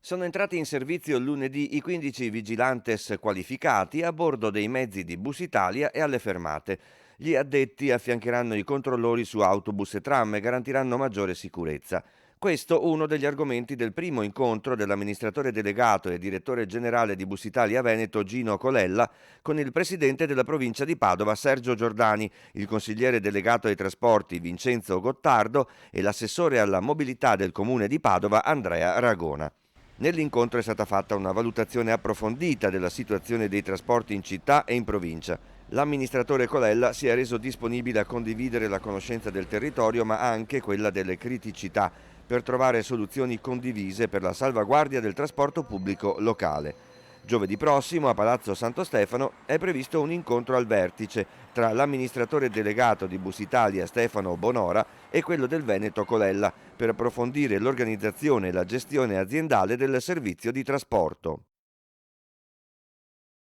Sono entrati in servizio lunedì i 15 vigilantes qualificati a bordo dei mezzi di Busitalia e alle fermate. Gli addetti affiancheranno i controllori su autobus e tram e garantiranno maggiore sicurezza. Questo uno degli argomenti del primo incontro dell'amministratore delegato e direttore generale di Busitalia Veneto Gino Colella con il presidente della provincia di Padova Sergio Giordani, il consigliere delegato ai trasporti Vincenzo Gottardo e l'assessore alla mobilità del comune di Padova Andrea Ragona. Nell'incontro è stata fatta una valutazione approfondita della situazione dei trasporti in città e in provincia. L'amministratore Colella si è reso disponibile a condividere la conoscenza del territorio ma anche quella delle criticità per trovare soluzioni condivise per la salvaguardia del trasporto pubblico locale. Giovedì prossimo a Palazzo Santo Stefano è previsto un incontro al vertice tra l'amministratore delegato di Busitalia Stefano Bonora e quello del Veneto Colella per approfondire l'organizzazione e la gestione aziendale del servizio di trasporto.